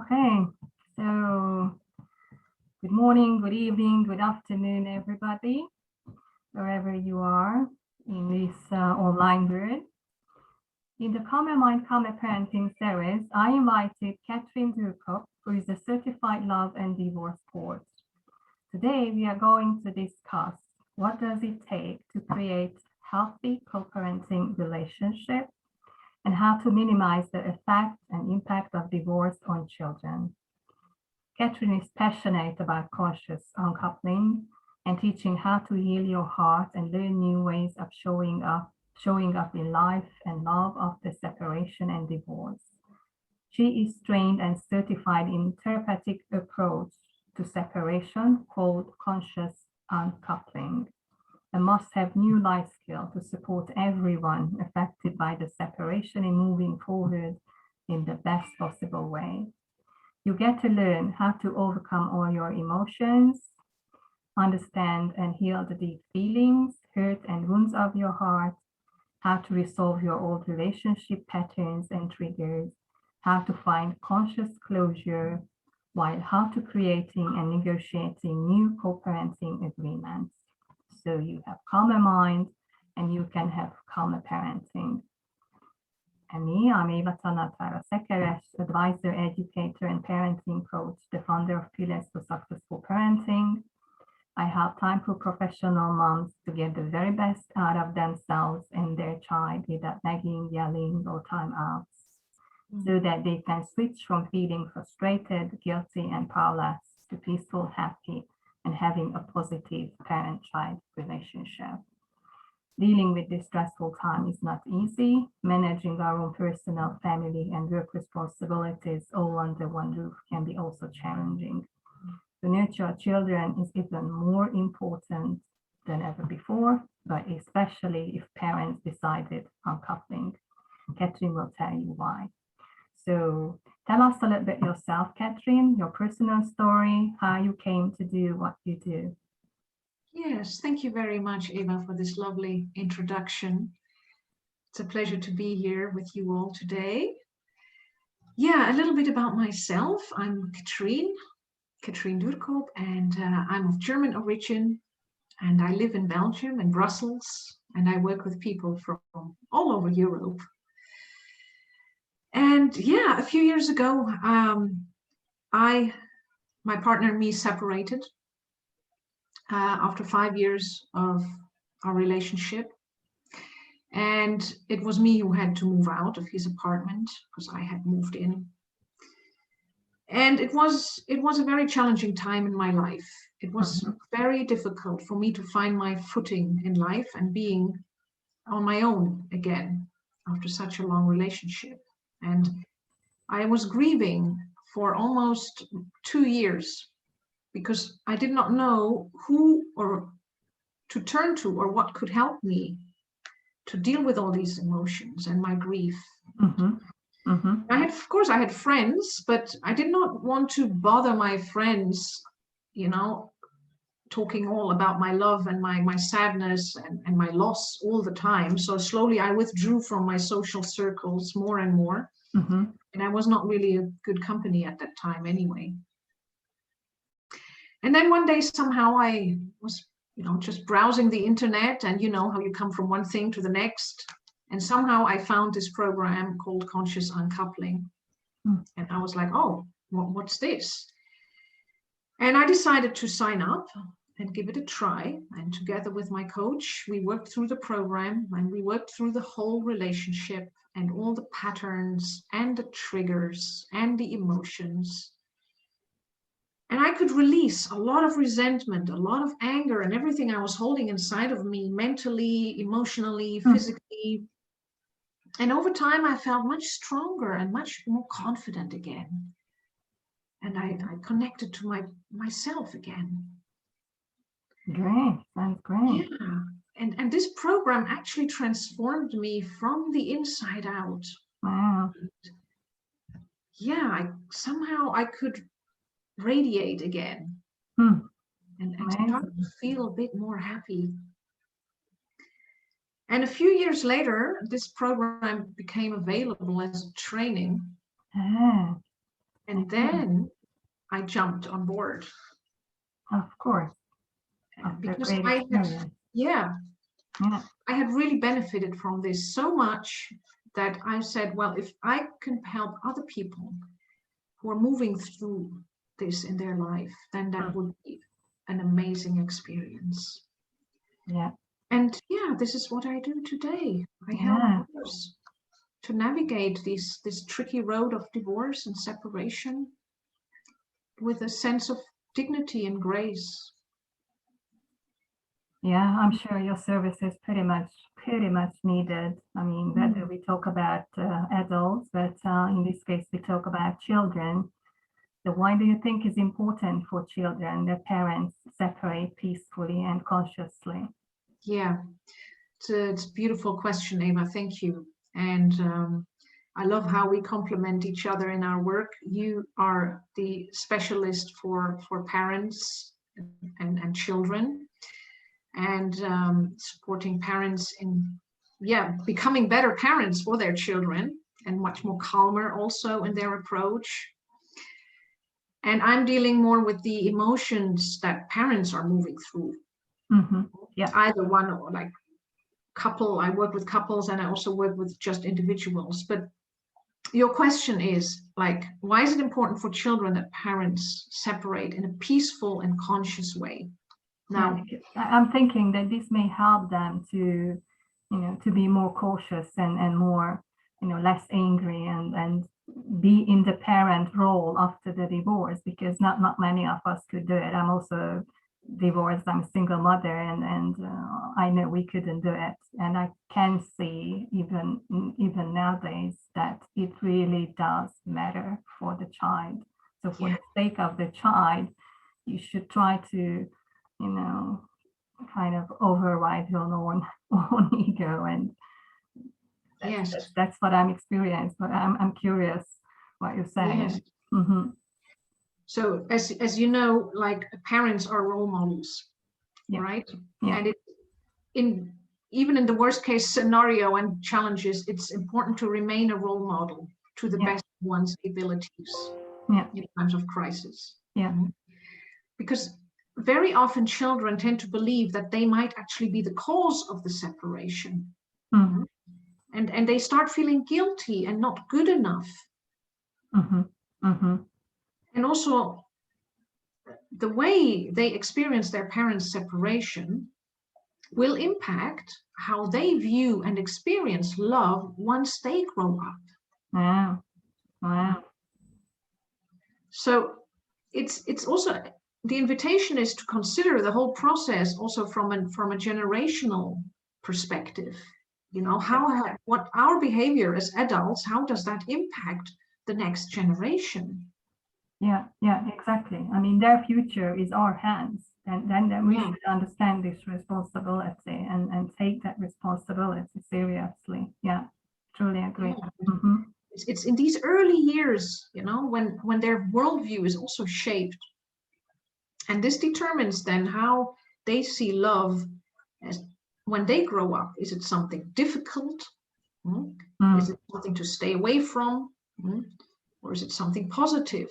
Okay, so good morning, good evening, good afternoon, everybody, wherever you are in this online world. In the Calmer Mind, Calmer Parenting series, I invited Catherine Durkop, who is a certified love and divorce coach. Today, we are going to discuss what does it take to create healthy co-parenting relationship and how to minimize the effect and impact of divorce on children. Catherine is passionate about conscious uncoupling and teaching how to heal your heart and learn new ways of showing up in life and love after separation and divorce. She is trained and certified in therapeutic approach to separation called conscious uncoupling, a must-have new life skill to support everyone affected by the separation in moving forward in the best possible way. You get to learn how to overcome all your emotions, understand and heal the deep feelings, hurt and wounds of your heart, how to resolve your old relationship patterns and triggers, how to find conscious closure, while how to creating and negotiating new co-parenting agreements. So you have calmer mind and you can have calmer parenting. And me, I'm Tana'atara, advisor, educator, and parenting coach, the founder of Pillars for Successful Parenting. I help time-poor professional moms to get the very best out of themselves and their child without nagging, yelling, or timeouts, so that they can switch from feeling frustrated, guilty, and powerless to peaceful, happy, and having a positive parent-child relationship. Dealing with this stressful time is not easy. Managing our own personal, family, and work responsibilities all under one roof can be also challenging. To nurture our children is even more important than ever before, but especially if parents decided on coupling. Catherine will tell you why. So tell us a little bit yourself, Catherine, your personal story, how you came to do what you do. Yes, thank you very much, Eva, for this lovely introduction. It's a pleasure to be here with you all today. Yeah, a little bit about myself. I'm Catherine Durkop, and I'm of German origin, and I live in Belgium, in Brussels, and I work with people from all over Europe. And yeah, a few years ago, my partner and me separated. After 5 years of our relationship. And it was me who had to move out of his apartment because I had moved in. And it was a very challenging time in my life. It was very difficult for me to find my footing in life and being on my own again after such a long relationship. And I was grieving for almost 2 years because I did not know who or to turn to or what could help me to deal with all these emotions and my grief. Of course, I had friends, but I did not want to bother my friends, talking all about my love and my sadness and my loss all the time. So slowly I withdrew from my social circles more and more. And I was not really a good company at that time anyway. And then one day somehow I was, just browsing the internet, and how you come from one thing to the next. And somehow I found this program called Conscious Uncoupling. And I was like, oh, what's this? And I decided to sign up and give it a try. And together with my coach, we worked through the program and we worked through the whole relationship and all the patterns and the triggers and the emotions. And I could release a lot of resentment, a lot of anger, and everything I was holding inside of me, mentally, emotionally, physically. And over time, I felt much stronger and much more confident again. And I connected to myself again. Great, sounds great. Yeah. And this program actually transformed me from the inside out. Wow. Yeah, somehow I could radiate again and start to feel a bit more happy. And a few years later, this program became available as a training. And then I jumped on board. Of course. Because great I experience. had, yeah, Yeah. I had really benefited from this so much that I said, well, if I can help other people who are moving through this in their life, then that would be an amazing experience. Yeah. And yeah, this is what I do today. I help others to navigate this tricky road of divorce and separation with a sense of dignity and grace. Yeah, I'm sure your service is pretty much needed. I mean, whether we talk about adults, but in this case, we talk about children. So why do you think it's important for children that parents separate peacefully and consciously? Yeah, it's a beautiful question, Eva. Thank you. And I love how we complement each other in our work. You are the specialist for parents and children, and supporting parents in, becoming better parents for their children, and much more calmer also in their approach. And I'm dealing more with the emotions that parents are moving through. Yeah. Either one, or like couple. I work with couples, and I also work with just individuals. But your question is like, why is it important for children that parents separate in a peaceful and conscious way? Now, I'm thinking that this may help them to, to be more cautious and more, less angry and be in the parent role after the divorce, because not many of us could do it. I'm also divorced. I'm a single mother, and I know we couldn't do it. And I can see even nowadays that it really does matter for the child. So for the sake of the child, you should try to, kind of override your own ego, and that's what I'm experiencing. But I'm curious what you're saying. So as you know, like parents are role models, right? And even in the worst case scenario and challenges, it's important to remain a role model to the best of one's abilities in times of crisis. Because very often children tend to believe that they might actually be the cause of the separation. And they start feeling guilty and not good enough. And also, the way they experience their parents' separation will impact how they view and experience love once they grow up. Wow. So it's also, the invitation is to consider the whole process also from a generational perspective. What our behavior as adults, how does that impact the next generation? Yeah, exactly. I mean, their future is our hands, and then we should understand this responsibility and take that responsibility seriously. Yeah, truly agree. It's in these early years, when their worldview is also shaped, and this determines then how they see love as when they grow up. Is it something difficult? Is it something to stay away from? Or is it something positive?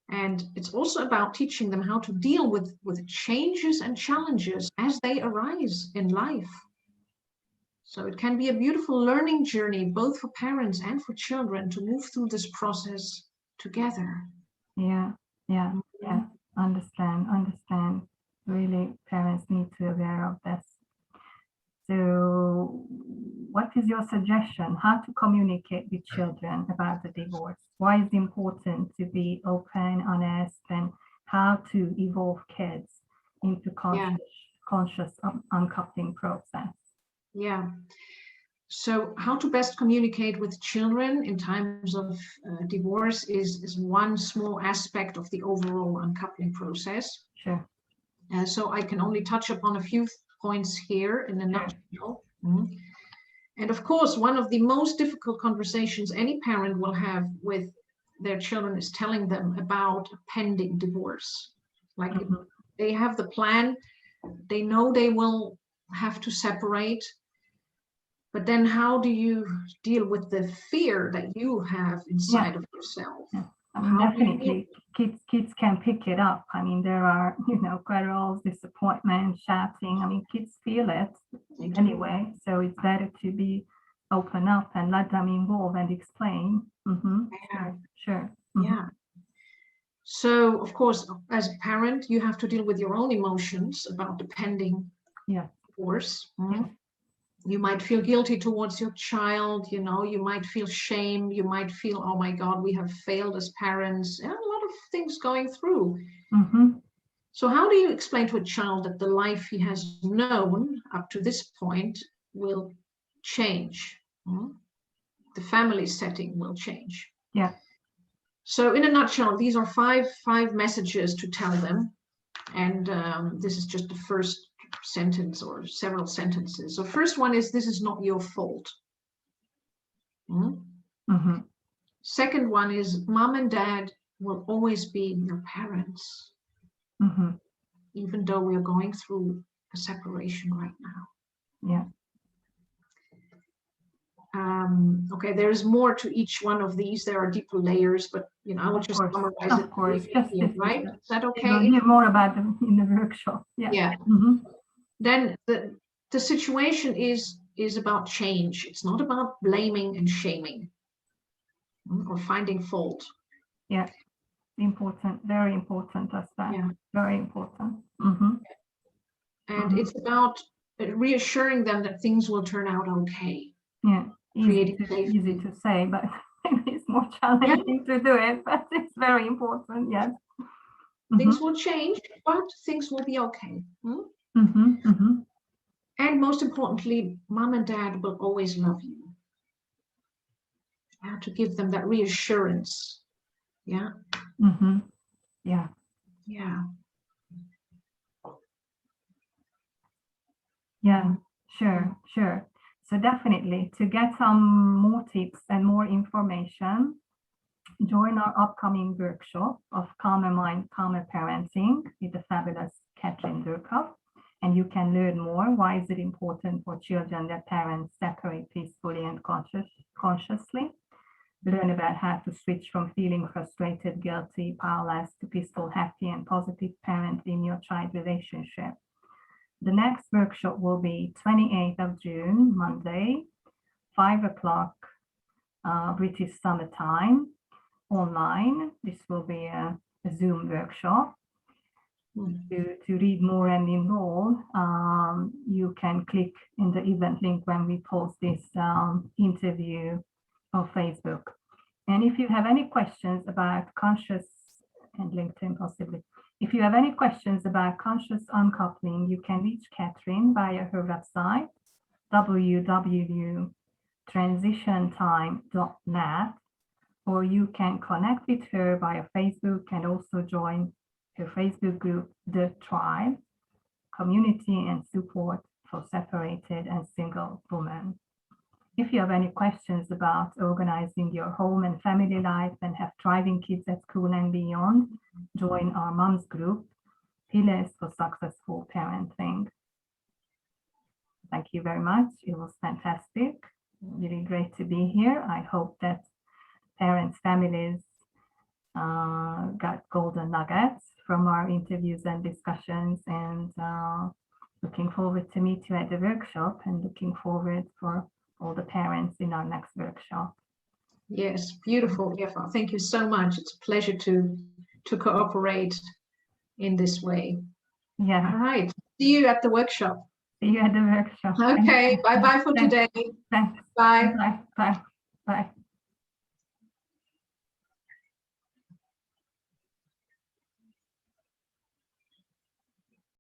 And it's also about teaching them how to deal with changes and challenges as they arise in life. So it can be a beautiful learning journey, both for parents and for children, to move through this process together. Yeah. Understand. Really, parents need to be aware of this. So what is your suggestion? How to communicate with children about the divorce? Why is it important to be open, honest, and how to evolve kids into conscious uncoupling process? Yeah. So how to best communicate with children in times of divorce is one small aspect of the overall uncoupling process. Sure. So I can only touch upon a few points here in a nutshell. And of course, one of the most difficult conversations any parent will have with their children is telling them about a pending divorce. Like they have the plan, they know they will have to separate, But then how do you deal with the fear that you have inside of yourself? Yeah. I mean, definitely kids can pick it up. I mean, there are, quarrels, disappointment, shouting. I mean, kids feel it anyway. So it's better to be open up and let them involve and explain. Yeah. Sure. Yeah. So, of course, as a parent, you have to deal with your own emotions about depending. Yeah. Of course. You might feel guilty towards your child, you might feel shame, you might feel, oh my God, we have failed as parents, and a lot of things going through. So how do you explain to a child that the life he has known up to this point will change? The family setting will change. Yeah. So in a nutshell, these are five messages to tell them. And this is just the first sentence or several sentences. So first one is, this is not your fault. Second one is, mom and dad will always be your parents, even though we are going through a separation right now. Yeah. Okay, there's more to each one of these. There are deeper layers, but I will just summarize it. Of course, right? Is that okay? We'll hear more about them in the workshop. Yeah. Then the situation is about change. It's not about blaming and shaming or finding fault. Yeah, important, very important aspect. Yeah. Very important. And it's about reassuring them that things will turn out okay. Yeah, easy to say, but it's more challenging to do it, but it's very important. Yes. Things will change, but things will be okay. And most importantly, mom and dad will always love you. You have to give them that reassurance. Yeah. Yeah. Yeah. Yeah, sure. So definitely, to get some more tips and more information, join our upcoming workshop of Calmer Mind, Calmer Parenting with the fabulous Katrin Durkop. And you can learn more. Why is it important for children that parents separate peacefully and consciously? Learn about how to switch from feeling frustrated, guilty, powerless to peaceful, happy, and positive parent in your child relationship. The next workshop will be 28th of June, Monday, 5 o'clock British Summer Time, online. This will be a Zoom workshop. To read more and enroll, you can click in the event link when we post this interview on Facebook. And if you have any questions about conscious, and LinkedIn possibly, if you have any questions about conscious uncoupling, you can reach Katrin via her website, www.transitiontime.net, or you can connect with her via Facebook and also join her Facebook group, The Tribe, Community and Support for Separated and Single Women. If you have any questions about organizing your home and family life and have thriving kids at school and beyond, join our moms group, Pillars for Successful Parenting. Thank you very much. It was fantastic. Really great to be here. I hope that parents, families got golden nuggets from our interviews and discussions, and looking forward to meet you at the workshop and looking forward for all the parents in our next workshop. Yes, beautiful, Eva. Thank you so much. It's a pleasure to cooperate in this way. Yeah. All right. See you at the workshop. See you at the workshop. Okay. Bye-bye for today. Thanks. Bye. Bye. Bye. Bye.